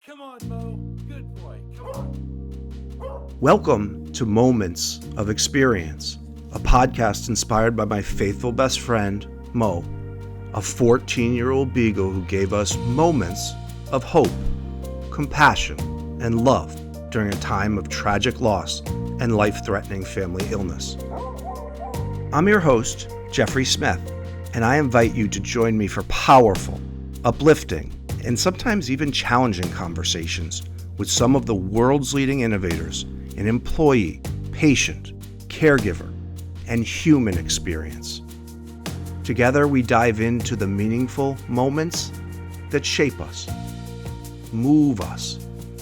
Come on, Mo. Good boy. Come on. Welcome to Moments of Experience, a podcast inspired by my faithful best friend, Mo, a 14-year-old beagle who gave us moments of hope, compassion, and love during a time of tragic loss and life-threatening family illness. I'm your host, Jeffrey Smith, and I invite you to join me for powerful, uplifting, and sometimes even challenging conversations with some of the world's leading innovators in employee, patient, caregiver, and human experience. Together, we dive into the meaningful moments that shape us, move us,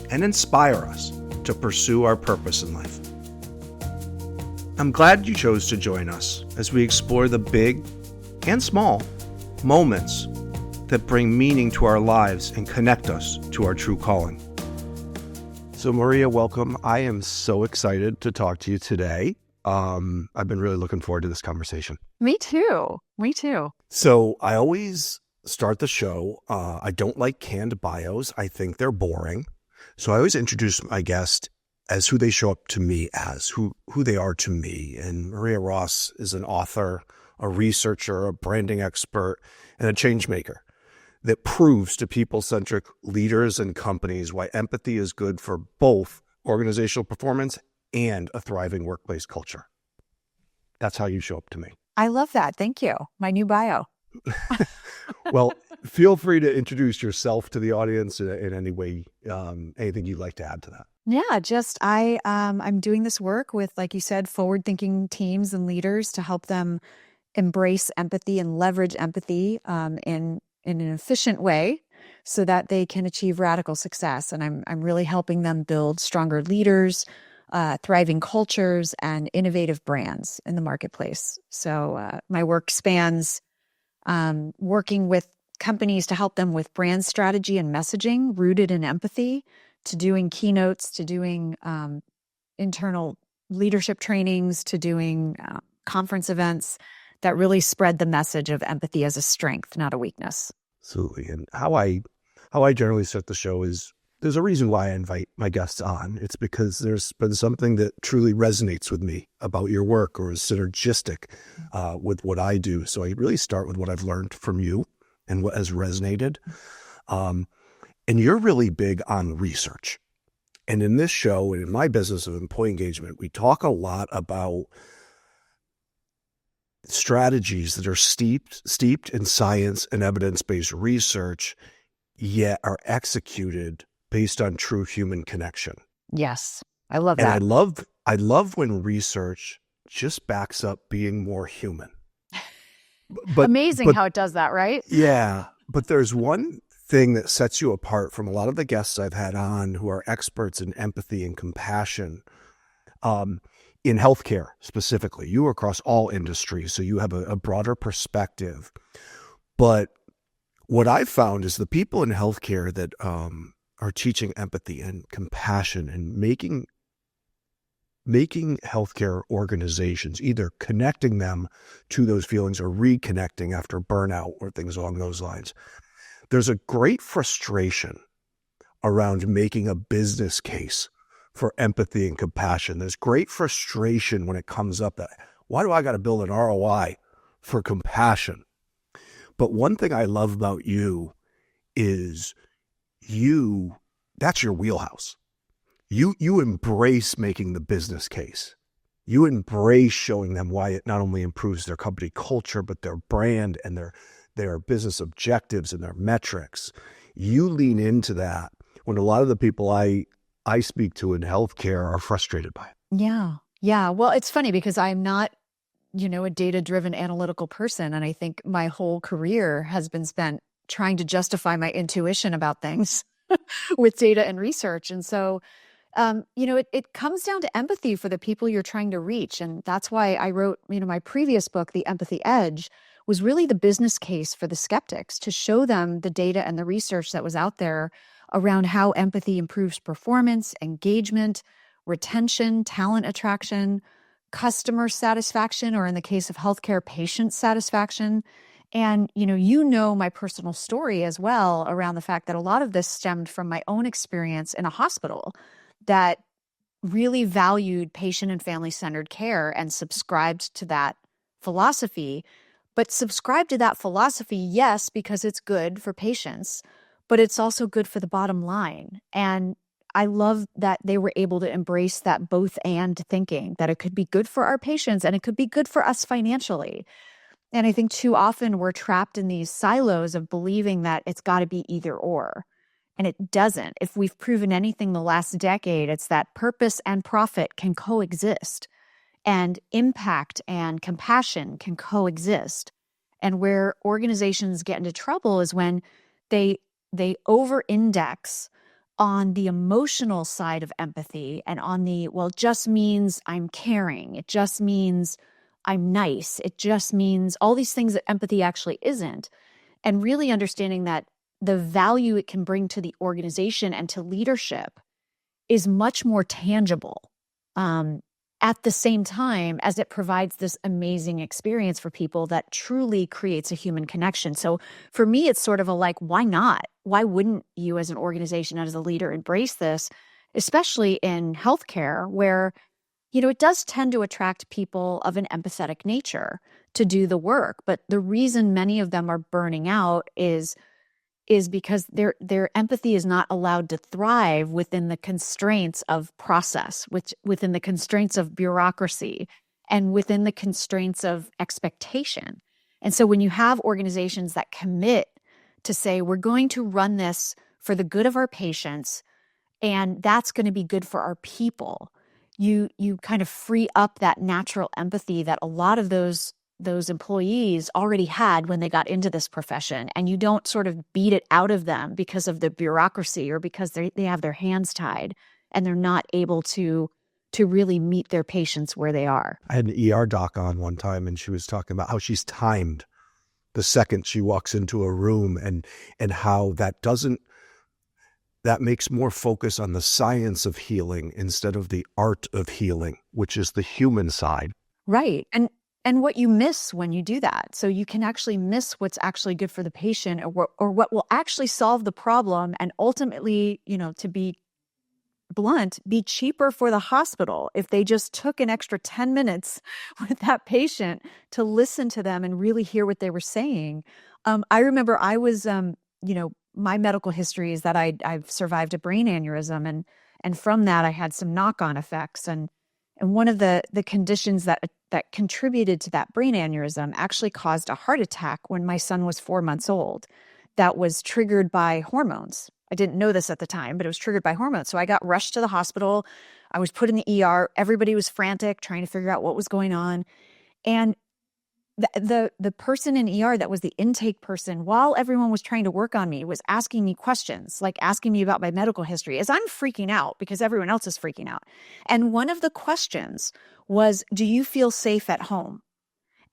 and inspire us to pursue our purpose in life. I'm glad you chose to join us as we explore the big and small moments that bring meaning to our lives and connect us to our true calling. So Maria, welcome. I am so excited to talk to you today. I've been really looking forward to this conversation. Me too. So I always start the show. I don't like canned bios. I think they're boring. So I always introduce my guest as who they show up to me as, who they are to me. And Maria Ross is an author, a researcher, a branding expert, and a change maker that proves to people-centric leaders and companies why empathy is good for both organizational performance and a thriving workplace culture. That's how you show up to me. I love that. Thank you. My new bio. Well, feel free to introduce yourself to the audience in any way, anything you'd like to add to that. Yeah, I'm doing this work with, like you said, forward-thinking teams and leaders to help them embrace empathy and leverage empathy in an efficient way so that they can achieve radical success. And I'm really helping them build stronger leaders, thriving cultures, and innovative brands in the marketplace. So my work spans working with companies to help them with brand strategy and messaging rooted in empathy, to doing keynotes, to doing internal leadership trainings, to doing conference events that really spread the message of empathy as a strength, not a weakness. Absolutely. And how I generally start the show is there's a reason why I invite my guests on. It's because there's been something that truly resonates with me about your work or is synergistic with what I do. So I really start with what I've learned from you and what has resonated. And you're really big on research. And in this show and in my business of employee engagement, we talk a lot about strategies that are steeped in science and evidence-based research, yet are executed based on true human connection. Yes, I love that. And I love when research just backs up being more human. Amazing how it does that, right? Yeah, but there's one thing that sets you apart from a lot of the guests I've had on who are experts in empathy and compassion. In healthcare specifically, you are across all industries, so you have a broader perspective. But what I've found is the people in healthcare that are teaching empathy and compassion and making healthcare organizations, either connecting them to those feelings or reconnecting after burnout or things along those lines. There's a great frustration around making a business case for empathy and compassion. There's great frustration when it comes up that, why do I got to build an ROI for compassion? But one thing I love about you is that's your wheelhouse. You embrace making the business case. You embrace showing them why it not only improves their company culture, but their brand and their business objectives and their metrics. You lean into that when a lot of the people I speak to in healthcare are frustrated by it. Yeah. Well, it's funny because I'm not, a data-driven analytical person. And I think my whole career has been spent trying to justify my intuition about things with data and research. And so, it comes down to empathy for the people you're trying to reach. And that's why I wrote, my previous book, The Empathy Edge, was really the business case for the skeptics to show them the data and the research that was out there around how empathy improves performance, engagement, retention, talent attraction, customer satisfaction, or in the case of healthcare, patient satisfaction, And, you know my personal story as well around the fact that a lot of this stemmed from my own experience in a hospital that really valued patient and family-centered care and subscribed to that philosophy. But subscribe to that philosophy, yes, because it's good for patients, but it's also good for the bottom line. And I love that they were able to embrace that both and thinking, that it could be good for our patients and it could be good for us financially. And I think too often we're trapped in these silos of believing that it's got to be either or. And it doesn't. If we've proven anything the last decade, it's that purpose and profit can coexist, and impact and compassion can coexist. And where organizations get into trouble is when they over-index on the emotional side of empathy and on the, well, it just means I'm caring. It just means I'm nice. It just means all these things that empathy actually isn't. And really understanding that the value it can bring to the organization and to leadership is much more tangible, at the same time as it provides this amazing experience for people that truly creates a human connection. So for me, it's sort of a like, why not? Why wouldn't you as an organization, as a leader, embrace this, especially in healthcare where, it does tend to attract people of an empathetic nature to do the work. But the reason many of them are burning out is because their empathy is not allowed to thrive within the constraints of process, within the constraints of bureaucracy, and within the constraints of expectation. And so when you have organizations that commit to say, we're going to run this for the good of our patients, and that's going to be good for our people, you kind of free up that natural empathy that a lot of those employees already had when they got into this profession, and you don't sort of beat it out of them because of the bureaucracy or because they have their hands tied and they're not able to really meet their patients where they are. I had an ER doc on one time, and she was talking about how she's timed the second she walks into a room, and how that makes more focus on the science of healing instead of the art of healing, which is the human side. Right. And what you miss when you do that. So you can actually miss what's actually good for the patient, or what will actually solve the problem, and ultimately, to be blunt, be cheaper for the hospital if they just took an extra 10 minutes with that patient to listen to them and really hear what they were saying. I remember I was, my medical history is that I've survived a brain aneurysm, and from that I had some knock-on effects, and one of the conditions that contributed to that brain aneurysm actually caused a heart attack when my son was 4 months old. That was triggered by hormones. I didn't know this at the time, but it was triggered by hormones. So I got rushed to the hospital. I was put in the ER. Everybody was frantic, trying to figure out what was going on. And the person in ER that was the intake person, while everyone was trying to work on me, was asking me questions, like asking me about my medical history, as I'm freaking out because everyone else is freaking out. And one of the questions was, do you feel safe at home?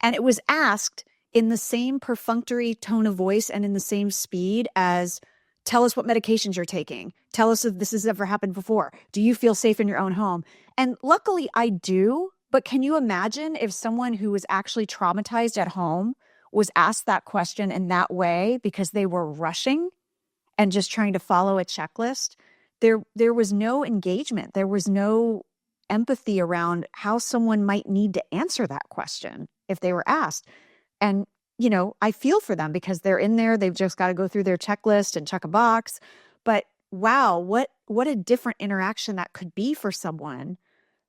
And it was asked in the same perfunctory tone of voice and in the same speed as, tell us what medications you're taking. Tell us if this has ever happened before. Do you feel safe in your own home? And luckily I do. But can you imagine if someone who was actually traumatized at home was asked that question in that way because they were rushing and just trying to follow a checklist? There was no engagement. There was no empathy around how someone might need to answer that question if they were asked. And, I feel for them because they're in there. They've just got to go through their checklist and check a box. But wow, what a different interaction that could be for someone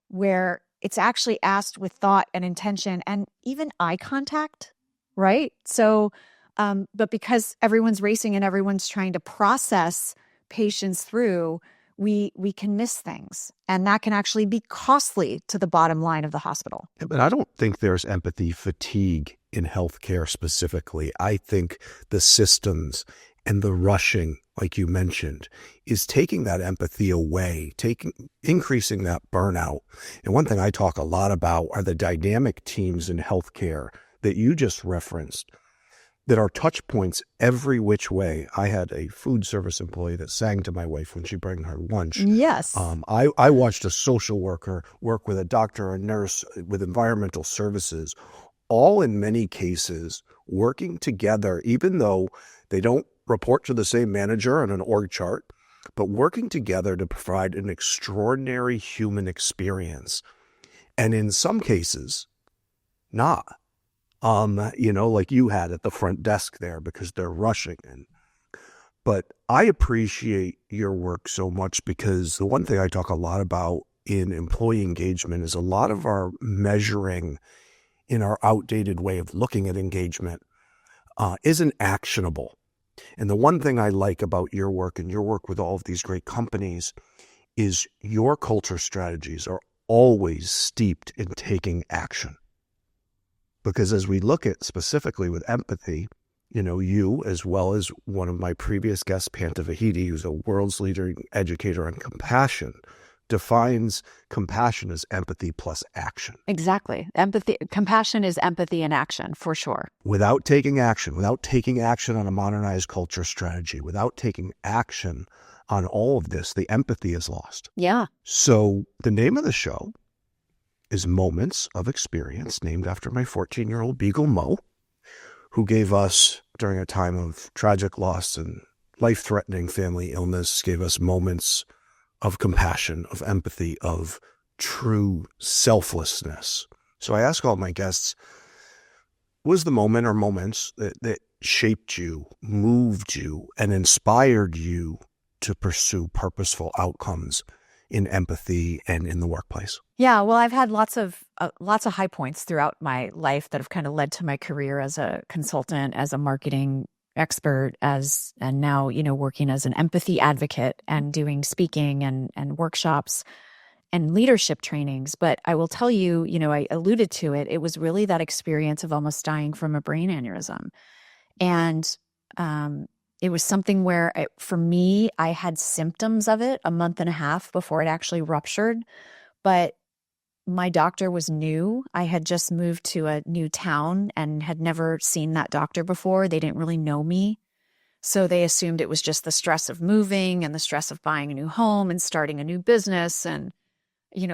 where it's actually asked with thought and intention and even eye contact, right? So, but because everyone's racing and everyone's trying to process patients through, we can miss things. And that can actually be costly to the bottom line of the hospital. But I don't think there's empathy fatigue in healthcare specifically. I think the systems and the rushing, like you mentioned, is taking that empathy away, increasing that burnout. And one thing I talk a lot about are the dynamic teams in healthcare that you just referenced, that are touch points every which way. I had a food service employee that sang to my wife when she brought her lunch. Yes. I watched a social worker work with a doctor, a nurse, with environmental services, all in many cases working together, even though they don't report to the same manager on an org chart, but working together to provide an extraordinary human experience. And in some cases, not. Like you had at the front desk there because they're rushing in. But I appreciate your work so much because the one thing I talk a lot about in employee engagement is a lot of our measuring in our outdated way of looking at engagement isn't actionable. And the one thing I like about your work and your work with all of these great companies is your culture strategies are always steeped in taking action. Because as we look at specifically with empathy, you, as well as one of my previous guests, Panta Vahidi, who's a world's leading educator on compassion, defines compassion as empathy plus action. Exactly. Compassion is empathy in action, for sure. Without taking action on a modernized culture strategy, without taking action on all of this, the empathy is lost. Yeah. So the name of the show is Mo-ments of Experience, named after my 14-year-old beagle, Mo, who gave us, during a time of tragic loss and life-threatening family illness, gave us moments of compassion, of empathy, of true selflessness. So I ask all my guests, was the moment or moments that shaped you, moved you, and inspired you to pursue purposeful outcomes in empathy and in the workplace? Yeah, well, I've had lots of high points throughout my life that have kind of led to my career as a consultant, as a marketing expert, and now, working as an empathy advocate and doing speaking and workshops and leadership trainings. But I will tell you, I alluded to it. It was really that experience of almost dying from a brain aneurysm. And it was something where, for me, I had symptoms of it a month and a half before it actually ruptured. But my doctor was new. I had just moved to a new town and had never seen that doctor before. They didn't really know me. So they assumed it was just the stress of moving and the stress of buying a new home and starting a new business, and,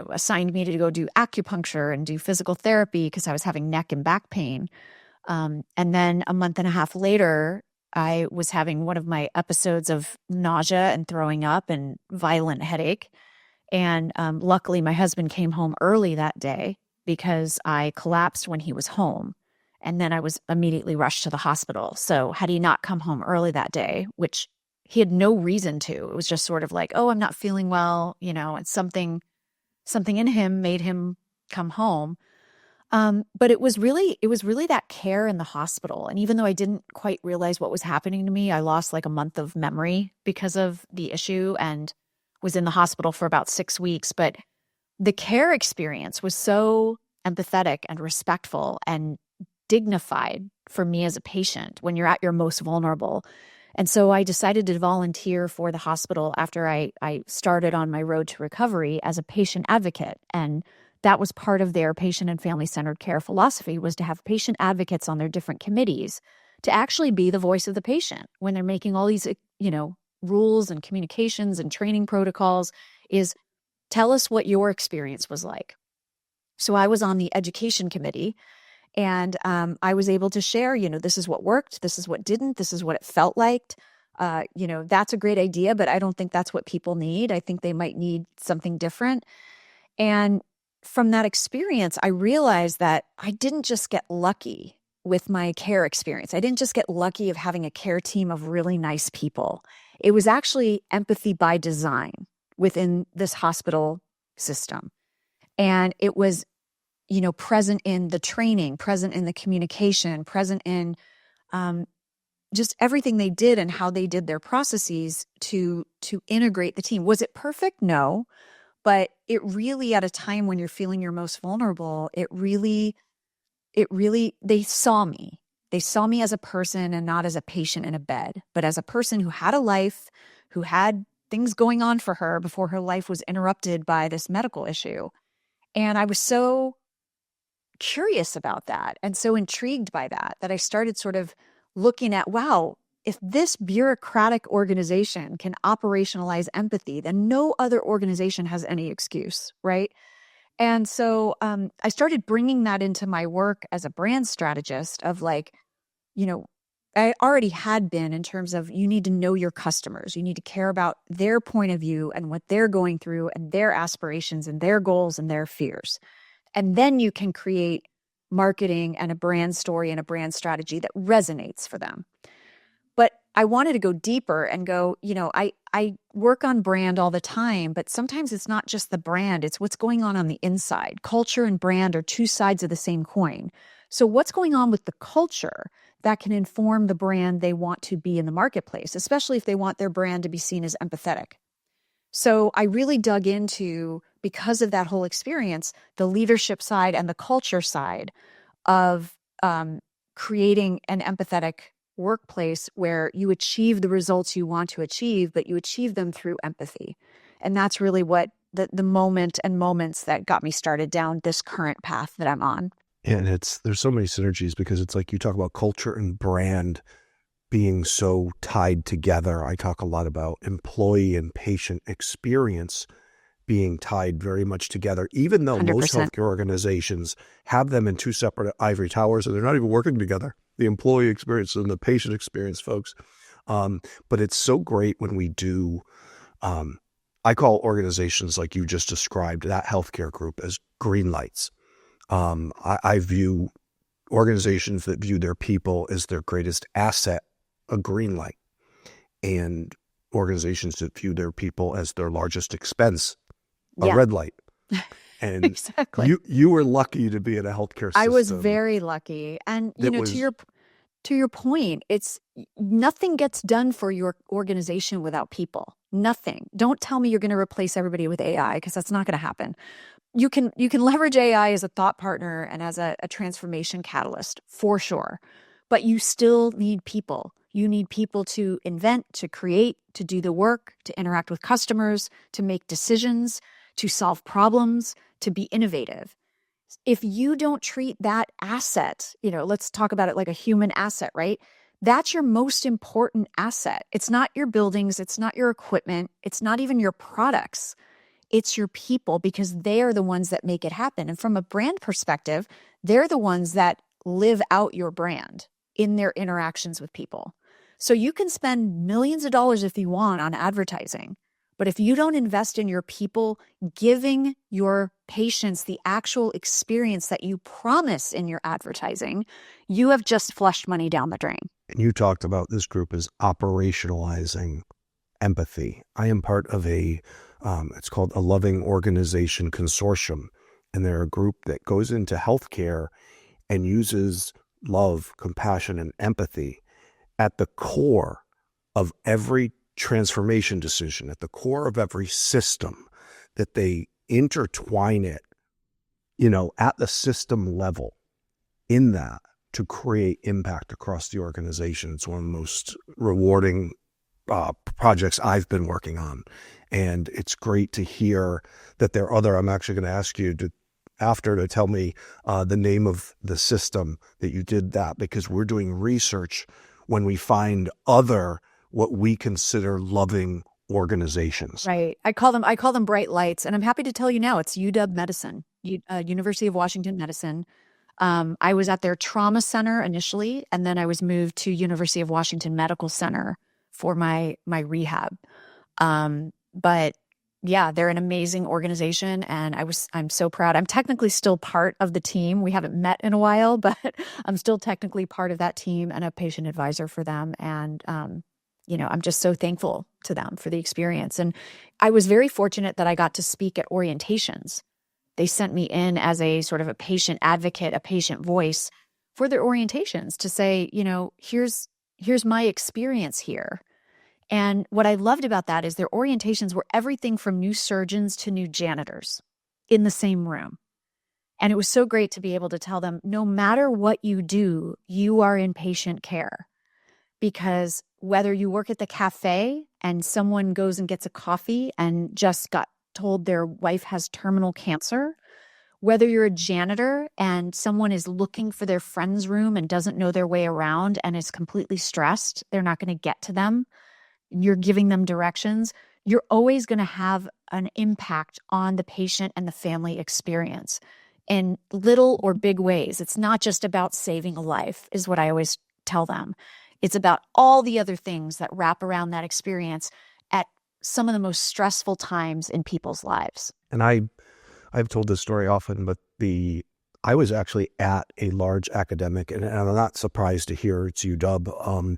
assigned me to go do acupuncture and do physical therapy because I was having neck and back pain. And then a month and a half later, I was having one of my episodes of nausea and throwing up and violent headache. And luckily, my husband came home early that day because I collapsed when he was home. And then I was immediately rushed to the hospital. So had he not come home early that day, which he had no reason to, it was just sort of like, oh, I'm not feeling well, and something in him made him come home. But it was really that care in the hospital. And even though I didn't quite realize what was happening to me, I lost like a month of memory because of the issue and was in the hospital for about 6 weeks. But the care experience was so empathetic and respectful and dignified for me as a patient when you're at your most vulnerable. And so I decided to volunteer for the hospital after I started on my road to recovery as a patient advocate. And that was part of their patient and family-centered care philosophy, was to have patient advocates on their different committees to actually be the voice of the patient when they're making all these, rules and communications and training protocols, is tell us what your experience was like. So I was on the education committee, and I was able to share, this is what worked, this is what didn't, this is what it felt like. That's a great idea, but I don't think that's what people need. I think they might need something different. And from that experience, I realized that I didn't just get lucky with my care experience. I didn't just get lucky of having a care team of really nice people. It was actually empathy by design within this hospital system. And it was, present in the training, present in the communication, present in just everything they did and how they did their processes to integrate the team. Was it perfect? No. But it really, at a time when you're feeling your most vulnerable, they saw me. They saw me as a person and not as a patient in a bed, but as a person who had a life, who had things going on for her before her life was interrupted by this medical issue. And I was so curious about that and so intrigued by that I started sort of looking at, wow, if this bureaucratic organization can operationalize empathy, then no other organization has any excuse, right? And so I started bringing that into my work as a brand strategist of like, you know, I already had been in terms of you need to know your customers. You need to care about their point of view and what they're going through and their aspirations and their goals and their fears. And then you can create marketing and a brand story and a brand strategy that resonates for them. But I wanted to go deeper and go, I work on brand all the time, but sometimes it's not just the brand, it's what's going on the inside. Culture and brand are two sides of the same coin. So what's going on with the culture that can inform the brand they want to be in the marketplace, especially if they want their brand to be seen as empathetic. So I really dug into, because of that whole experience, the leadership side and the culture side of creating an empathetic workplace where you achieve the results you want to achieve, but you achieve them through empathy. And that's really what the moment and moments that got me started down this current path that I'm on. And there's so many synergies because it's like you talk about culture and brand being so tied together. I talk a lot about employee and patient experience being tied very much together, even though 100%. most healthcare organizations have them in two separate ivory towers and they're not even working together, the employee experience and the patient experience, folks. But it's so great when we do, I call organizations like you just described, that healthcare group, as green lights. I view organizations that view their people as their greatest asset, a green light, and organizations that view their people as their largest expense, a red light. And exactly. You were lucky to be in a healthcare system. I was very lucky. And to your point, it's nothing gets done for your organization without people. Nothing. Don't tell me you're going to replace everybody with AI, because that's not going to happen. You can leverage AI as a thought partner and as a transformation catalyst for sure, but you still need people. You need people to invent, to create, to do the work, to interact with customers, to make decisions, to solve problems, to be innovative. If you don't treat that asset, let's talk about it like a human asset, right? That's your most important asset. It's not your buildings. It's not your equipment. It's not even your products. It's your people, because they are the ones that make it happen. And from a brand perspective, they're the ones that live out your brand in their interactions with people. So you can spend millions of dollars if you want on advertising, but if you don't invest in your people, giving your patients the actual experience that you promise in your advertising, you have just flushed money down the drain. And you talked about this group as operationalizing empathy. I am part of it's called a Loving Organization Consortium, and they're a group that goes into healthcare and uses love, compassion, and empathy at the core of every transformation decision, at the core of every system, that they intertwine it, at the system level in that to create impact across the organization. It's one of the most rewarding projects I've been working on. And it's great to hear that there are other, I'm actually going to ask you to tell me the name of the system that you did that, because we're doing research when we find other, what we consider loving organizations. Right. I call them bright lights. And I'm happy to tell you now, it's UW Medicine, University of Washington Medicine. I was at their trauma center initially, and then I was moved to University of Washington Medical Center for my rehab. But yeah, they're an amazing organization, and I'm so proud. I'm technically still part of the team. We haven't met in a while, but I'm still technically part of that team and a patient advisor for them. And, I'm just so thankful to them for the experience. And I was very fortunate that I got to speak at orientations. They sent me in as a sort of a patient advocate, a patient voice for their orientations to say, here's my experience here. And what I loved about that is their orientations were everything from new surgeons to new janitors in the same room. And it was so great to be able to tell them, no matter what you do, you are in patient care. Because whether you work at the cafe and someone goes and gets a coffee and just got told their wife has terminal cancer, whether you're a janitor and someone is looking for their friend's room and doesn't know their way around and is completely stressed, they're not going to get to them, you're giving them directions. you're always going to have an impact on the patient and the family experience in little or big ways. It's not just about saving a life, is what I always tell them. It's about all the other things that wrap around that experience at some of the most stressful times in people's lives. And I've told this story often, but I was actually at a large academic, and I'm not surprised to hear it's UW.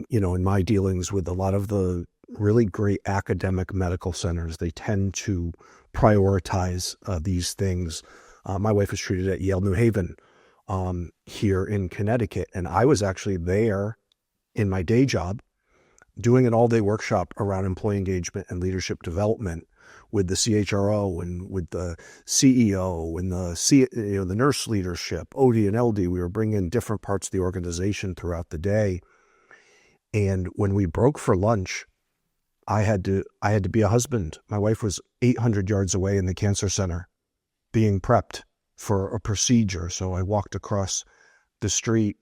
In my dealings with a lot of the really great academic medical centers, they tend to prioritize these things. My wife was treated at Yale New Haven here in Connecticut, and I was actually there in my day job doing an all-day workshop around employee engagement and leadership development with the CHRO and with the CEO and the nurse leadership, OD and LD. We were bringing in different parts of the organization throughout the day. And when we broke for lunch, I had to be a husband. My wife was 800 yards away in the cancer center being prepped for a procedure. So I walked across the street,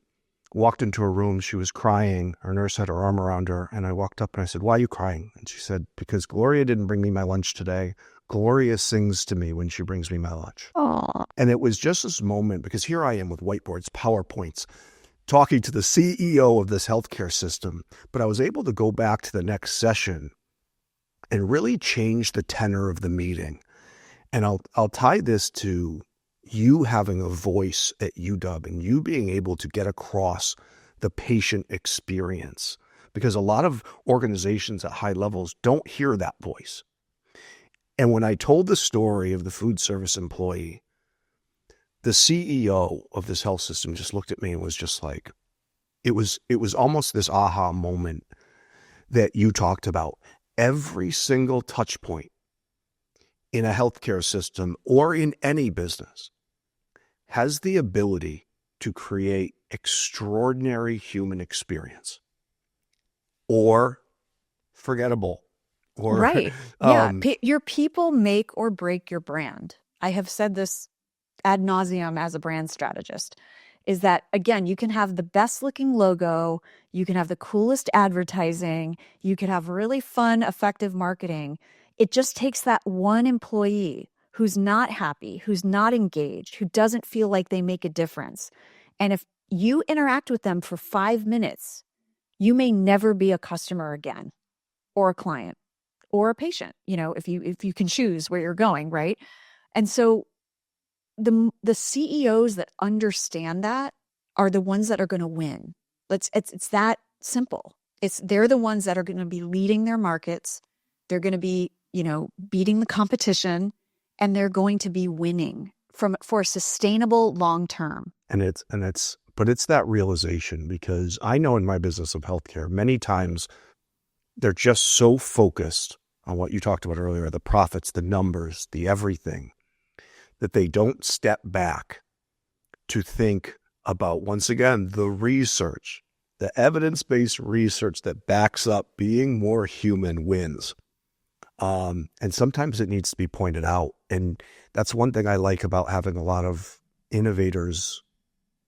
walked into her room. She was crying. Her nurse had her arm around her. And I walked up and I said, "Why are you crying?" And she said, "Because Gloria didn't bring me my lunch today. Gloria sings to me when she brings me my lunch." Aww. And it was just this moment, because here I am with whiteboards, PowerPoints, talking to the CEO of this healthcare system. But I was able to go back to the next session and really change the tenor of the meeting. And I'll tie this to you having a voice at UW and you being able to get across the patient experience, because a lot of organizations at high levels don't hear that voice. And when I told the story of the food service employee, the CEO of this health system just looked at me and was just like, it was almost this aha moment that you talked about. Every single touch point in a healthcare system or in any business has the ability to create extraordinary human experience or forgettable. Or, right. Yeah. Your people make or break your brand. I have said this ad nauseum as a brand strategist, is that, again, you can have the best looking logo, you can have the coolest advertising, you could have really fun, effective marketing. It just takes that one employee who's not happy, who's not engaged, who doesn't feel like they make a difference. And if you interact with them for 5 minutes, you may never be a customer again, or a client, or a patient, if you can choose where you're going, right? And so the CEOs that understand that are the ones that are going to win. It's that simple. They're the ones that are going to be leading their markets. They're going to be, beating the competition, and they're going to be winning for a sustainable long term. But it's that realization, because I know in my business of healthcare, many times they're just so focused on what you talked about earlier, the profits, the numbers, the everything, that they don't step back to think about, once again, the research, the evidence-based research that backs up being more human wins. And sometimes it needs to be pointed out. And that's one thing I like about having a lot of innovators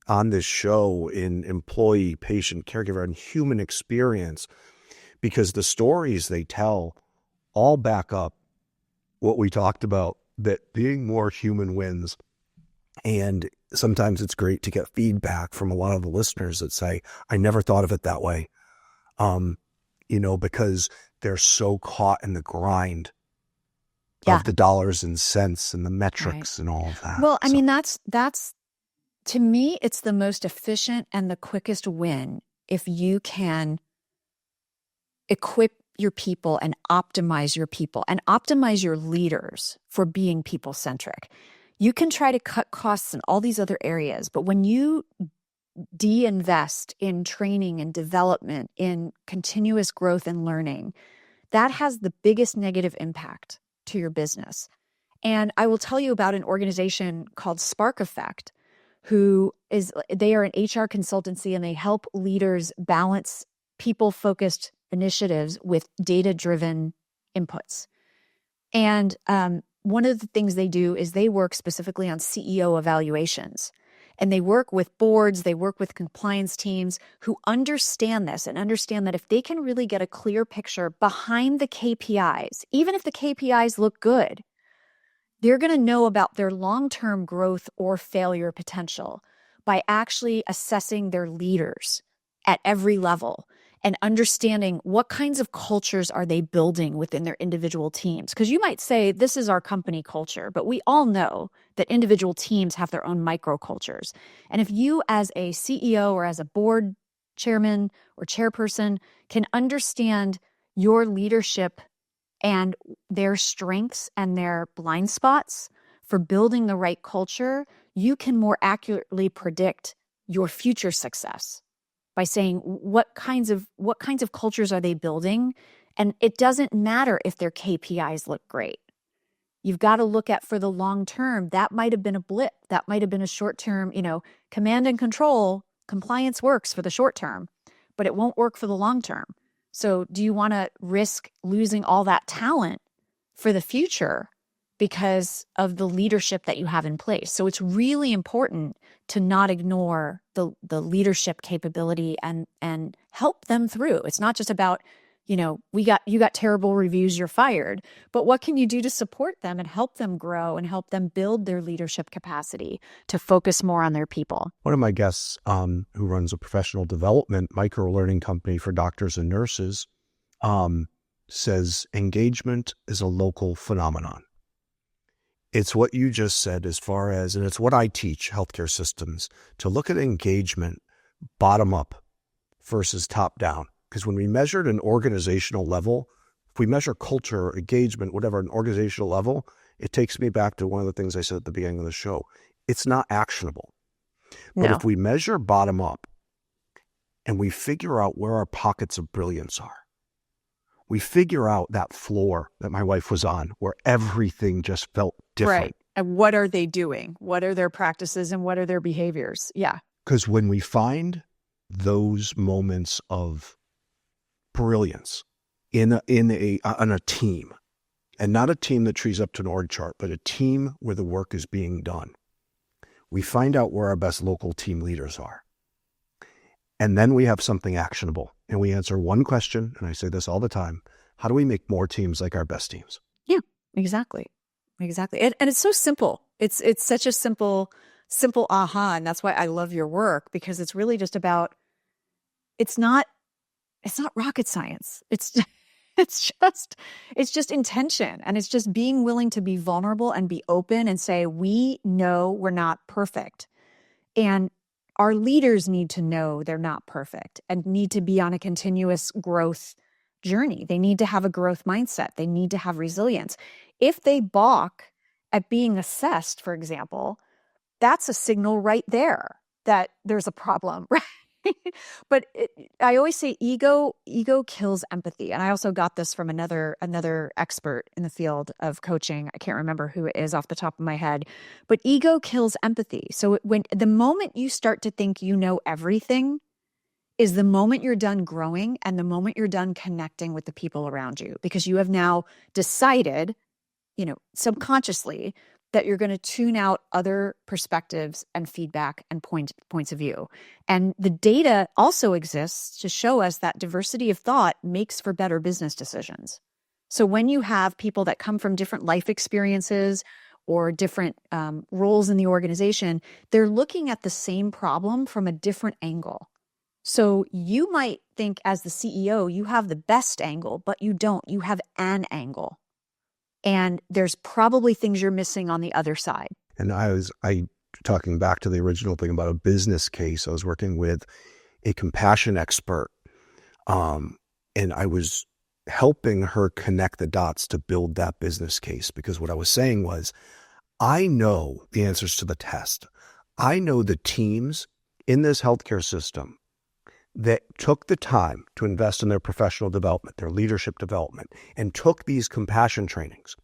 on this show in employee, patient, caregiver, and human experience, because the stories they tell all back up what we talked about, that being more human wins. And sometimes it's great to get feedback from a lot of the listeners that say, "I never thought of it that way." Because they're so caught in the grind of the dollars and cents and the metrics and all of that. Well, I mean, that's to me, it's the most efficient and the quickest win if you can equip your people and optimize your leaders for being people-centric. You can try to cut costs in all these other areas, but when you de-invest in training and development, in continuous growth and learning, that has the biggest negative impact to your business. And I will tell you about an organization called Spark Effect, they are an HR consultancy, and they help leaders balance people-focused initiatives with data-driven inputs. And one of the things they do is they work specifically on CEO evaluations. And they work with boards, they work with compliance teams who understand this and understand that if they can really get a clear picture behind the KPIs, even if the KPIs look good, they're going to know about their long-term growth or failure potential by actually assessing their leaders at every level and understanding what kinds of cultures are they building within their individual teams. Because you might say, this is our company culture, but we all know that individual teams have their own microcultures. And if you as a CEO or as a board chairman or chairperson can understand your leadership and their strengths and their blind spots for building the right culture, you can more accurately predict your future success by saying what kinds of cultures are they building. And it doesn't matter if their KPIs look great. You've got to look at for the long term. That might have been a blip. That might have been a short term, command and control. Compliance works for the short term, but it won't work for the long term. So do you want to risk losing all that talent for the future because of the leadership that you have in place? So it's really important to not ignore the leadership capability and help them through. It's not just about, you got terrible reviews, you're fired, but what can you do to support them and help them grow and help them build their leadership capacity to focus more on their people? One of my guests who runs a professional development micro-learning company for doctors and nurses says engagement is a local phenomenon. It's what you just said as far as, and it's what I teach healthcare systems, to look at engagement bottom up versus top down. Because when we measure at an organizational level, if we measure culture or engagement, whatever, an organizational level, it takes me back to one of the things I said at the beginning of the show. It's not actionable. But if we measure bottom up and we figure out where our pockets of brilliance are, we figure out that floor that my wife was on where everything just felt different. Right. And what are they doing? What are their practices and what are their behaviors? Yeah. Because when we find those moments of brilliance on a team, and not a team that trees up to an org chart, but a team where the work is being done, we find out where our best local team leaders are. And then we have something actionable. And we answer one question, and I say this all the time: how do we make more teams like our best teams? Yeah, exactly. And it's so simple. It's such a simple aha. And that's why I love your work, because it's really just about, it's not rocket science. It's just intention. And it's just being willing to be vulnerable and be open and say, we know we're not perfect. And our leaders need to know they're not perfect and need to be on a continuous growth journey. They need to have a growth mindset. They need to have resilience. If they balk at being assessed, for example, that's a signal right there that there's a problem, right? But I always say ego kills empathy. And I also got this from another expert in the field of coaching. I can't remember who it is off the top of my head, but ego kills empathy. So when the moment you start to think you know everything is the moment you're done growing and the moment you're done connecting with the people around you, because you have now decided, subconsciously, that you're going to tune out other perspectives and feedback and points of view. And the data also exists to show us that diversity of thought makes for better business decisions. So when you have people that come from different life experiences or different roles in the organization, they're looking at the same problem from a different angle. So you might think as the CEO, you have the best angle, but you don't. You have an angle. And there's probably things you're missing on the other side. And I talking back to the original thing about a business case, I was working with a compassion expert, and I was helping her connect the dots to build that business case. Because what I was saying was, I know the answers to the test. I know the teams in this healthcare system that took the time to invest in their professional development, their leadership development, and took these compassion trainings.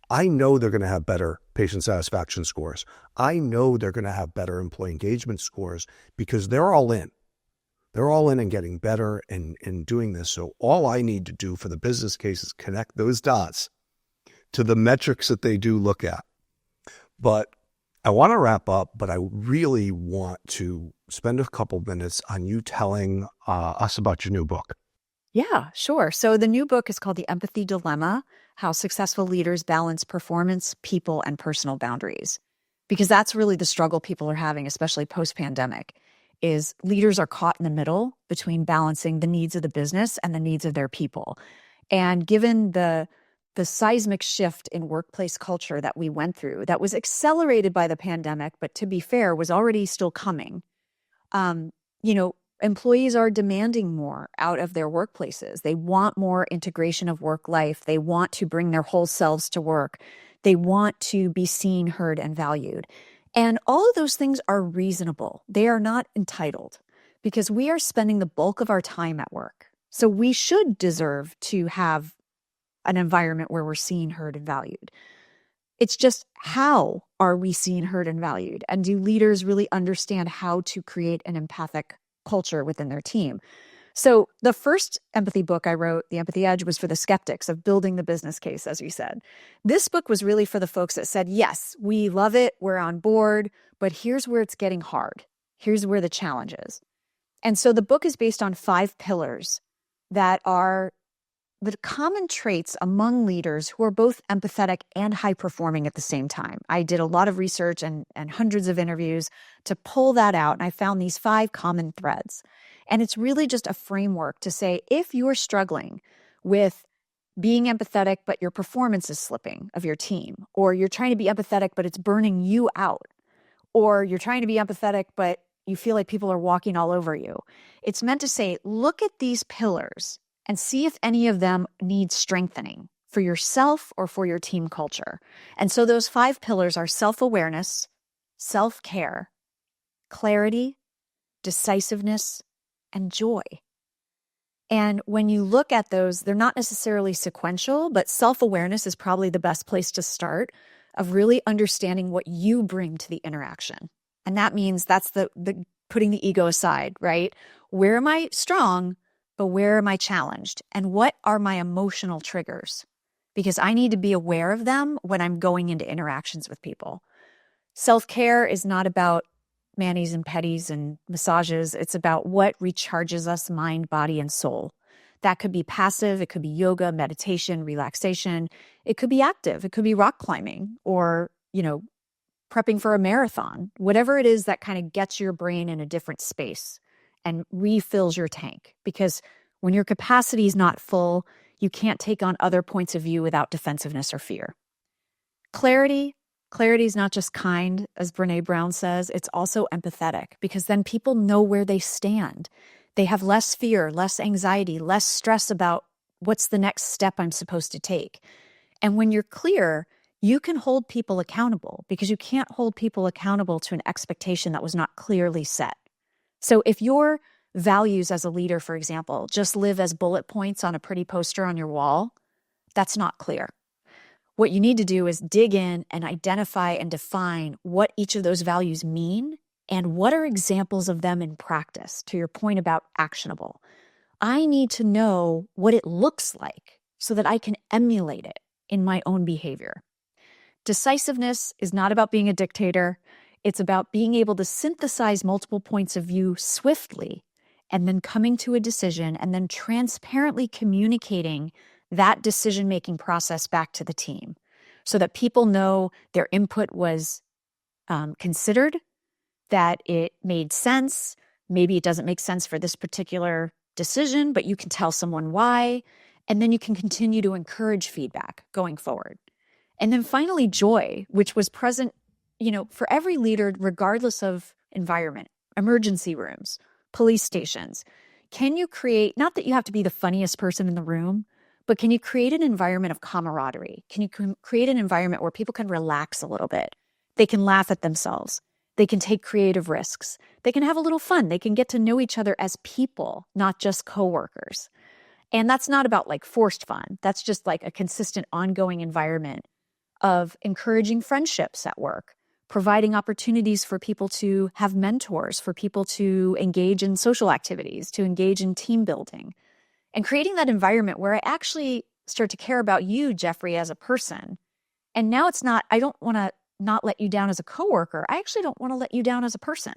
I know they're going to have better patient satisfaction scores. I know they're going to have better employee engagement scores because they're all in. They're all in and getting better and doing this. So all I need to do for the business case is connect those dots to the metrics that they do look at. But I want to wrap up, but I really want to spend a couple minutes on you telling us about your new book. Yeah, sure. So the new book is called The Empathy Dilemma: How Successful Leaders Balance Performance, People, and Personal Boundaries. Because that's really the struggle people are having, especially post-pandemic, is leaders are caught in the middle between balancing the needs of the business and the needs of their people. And given the seismic shift in workplace culture that we went through, that was accelerated by the pandemic, but to be fair, was already still coming. um, Employees are demanding more out of their workplaces. They want more integration of work life. They want to bring their whole selves to work. They want to be seen, heard, and valued. And all of those things are reasonable. They are not entitled, because we are spending the bulk of our time at work. So we should deserve to have an environment where we're seen, heard, and valued. It's just, how are we seen, heard, and valued? And do leaders really understand how to create an empathic culture within their team? So the first empathy book I wrote, The Empathy Edge, was for the skeptics of building the business case, as you said. This book was really for the folks that said, yes, we love it, we're on board, but here's where it's getting hard. Here's where the challenge is. And so the book is based on 5 pillars that are the common traits among leaders who are both empathetic and high performing at the same time. I did a lot of research and hundreds of interviews to pull that out, and I found these 5 common threads. And it's really just a framework to say, if you're struggling with being empathetic, but your performance is slipping of your team, or you're trying to be empathetic, but it's burning you out, or you're trying to be empathetic, but you feel like people are walking all over you. It's meant to say, look at these pillars and see if any of them need strengthening for yourself or for your team culture. And so those 5 pillars are self-awareness, self-care, clarity, decisiveness, and joy. And when you look at those, they're not necessarily sequential, but self-awareness is probably the best place to start, of really understanding what you bring to the interaction. And that means that's the putting the ego aside, right? Where am I strong? But where am I challenged? And what are my emotional triggers? Because I need to be aware of them when I'm going into interactions with people. Self-care is not about manis and petties and massages. It's about what recharges us, mind, body, and soul. That could be passive. It could be yoga, meditation, relaxation. It could be active. It could be rock climbing, or, prepping for a marathon. Whatever it is that kind of gets your brain in a different space and refills your tank. Because when your capacity is not full, you can't take on other points of view without defensiveness or fear. Clarity is not just kind, as Brené Brown says, it's also empathetic, because then people know where they stand. They have less fear, less anxiety, less stress about what's the next step I'm supposed to take. And when you're clear, you can hold people accountable, because you can't hold people accountable to an expectation that was not clearly set. So if your values as a leader, for example, just live as bullet points on a pretty poster on your wall, that's not clear. What you need to do is dig in and identify and define what each of those values mean and what are examples of them in practice, to your point about actionable. I need to know what it looks like so that I can emulate it in my own behavior. Decisiveness is not about being a dictator. It's about being able to synthesize multiple points of view swiftly, and then coming to a decision, and then transparently communicating that decision-making process back to the team, so that people know their input was considered, that it made sense. Maybe it doesn't make sense for this particular decision, but you can tell someone why, and then you can continue to encourage feedback going forward. And then finally, joy, which was present, for every leader, regardless of environment, emergency rooms, police stations. Can you create, not that you have to be the funniest person in the room, but can you create an environment of camaraderie? Can you create an environment where people can relax a little bit? They can laugh at themselves. They can take creative risks. They can have a little fun. They can get to know each other as people, not just coworkers. And that's not about like forced fun. That's just like a consistent, ongoing environment of encouraging friendships at work, providing opportunities for people to have mentors, for people to engage in social activities, to engage in team building, and creating that environment where I actually start to care about you, Jeffrey, as a person. And now it's not, I don't want to not let you down as a coworker. I actually don't want to let you down as a person.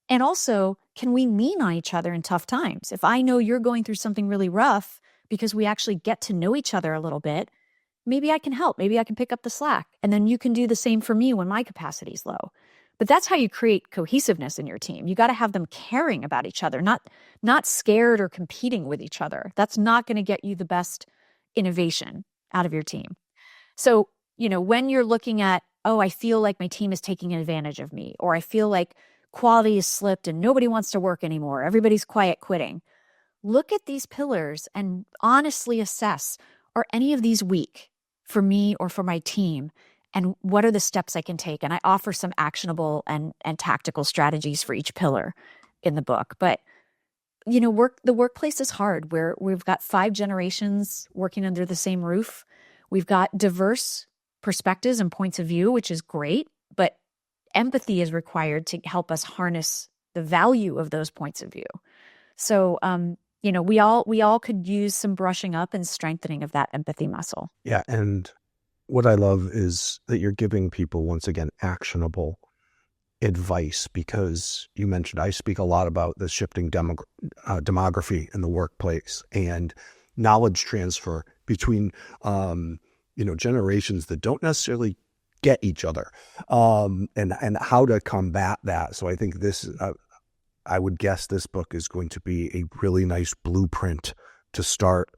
And also, can we lean on each other in tough times? If I know you're going through something really rough because we actually get to know each other a little bit, maybe I can help. Maybe I can pick up the slack. And then you can do the same for me when my capacity is low. But that's how you create cohesiveness in your team. You got to have them caring about each other, not scared or competing with each other. That's not going to get you the best innovation out of your team. So, when you're looking at, oh, I feel like my team is taking advantage of me, or I feel like quality has slipped and nobody wants to work anymore, everybody's quiet quitting. Look at these pillars and honestly assess, are any of these weak for me or for my team? And what are the steps I can take? And I offer some actionable and tactical strategies for each pillar in the book. But, the workplace is hard, where we've got 5 generations working under the same roof. We've got diverse perspectives and points of view, which is great, but empathy is required to help us harness the value of those points of view. So, we all could use some brushing up and strengthening of that empathy muscle. Yeah. And what I love is that you're giving people, once again, actionable advice, because you mentioned, I speak a lot about the shifting demography in the workplace and knowledge transfer between, generations that don't necessarily get each other, and how to combat that. So I think I would guess this book is going to be a really nice blueprint to start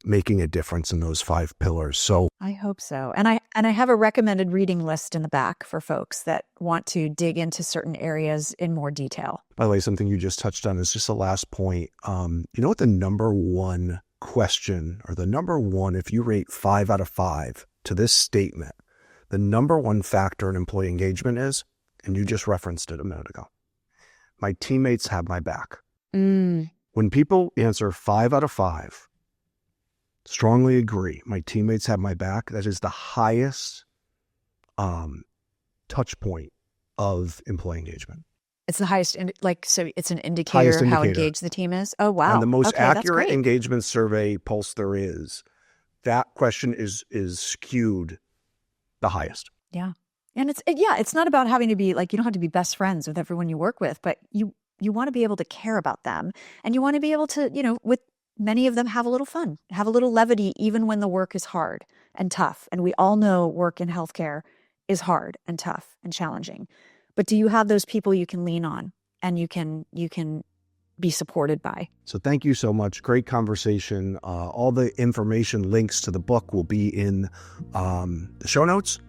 making a difference in those 5 pillars. So I hope so. And I have a recommended reading list in the back for folks that want to dig into certain areas in more detail. By the way, something you just touched on is just the last point. You know what the number one question, or the number one, if you rate 5 out of 5 to this statement, the number one factor in employee engagement is, and you just referenced it a minute ago, my teammates have my back. When people answer 5 out of 5, strongly agree, my teammates have my back, that is the highest touch point of employee engagement. It's the highest, so it's an indicator how engaged the team is? Oh, wow. And the most accurate engagement survey pulse there is, that question is skewed the highest. Yeah. And it's not about having to be you don't have to be best friends with everyone you work with, but you want to be able to care about them, and you want to be able to, with many of them, have a little fun, have a little levity, even when the work is hard and tough. And we all know work in healthcare is hard and tough and challenging. But do you have those people you can lean on and you can be supported by? So thank you so much. Great conversation. All the information, links to the book will be in the show notes.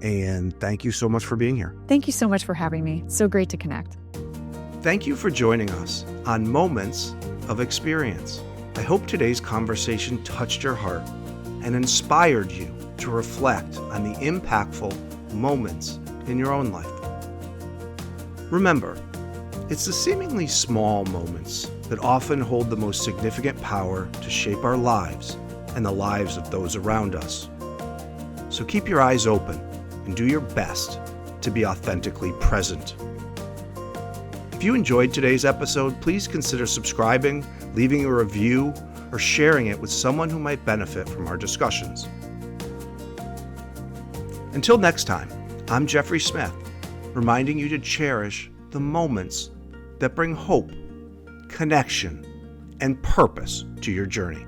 And thank you so much for being here. Thank you so much for having me. So great to connect. Thank you for joining us on Moments of Experience. I hope today's conversation touched your heart and inspired you to reflect on the impactful moments in your own life. Remember, it's the seemingly small moments that often hold the most significant power to shape our lives and the lives of those around us. So keep your eyes open and do your best to be authentically present. If you enjoyed today's episode, please consider subscribing, leaving a review, or sharing it with someone who might benefit from our discussions. Until next time, I'm Jeffrey Smith, reminding you to cherish the moments that bring hope, connection, and purpose to your journey.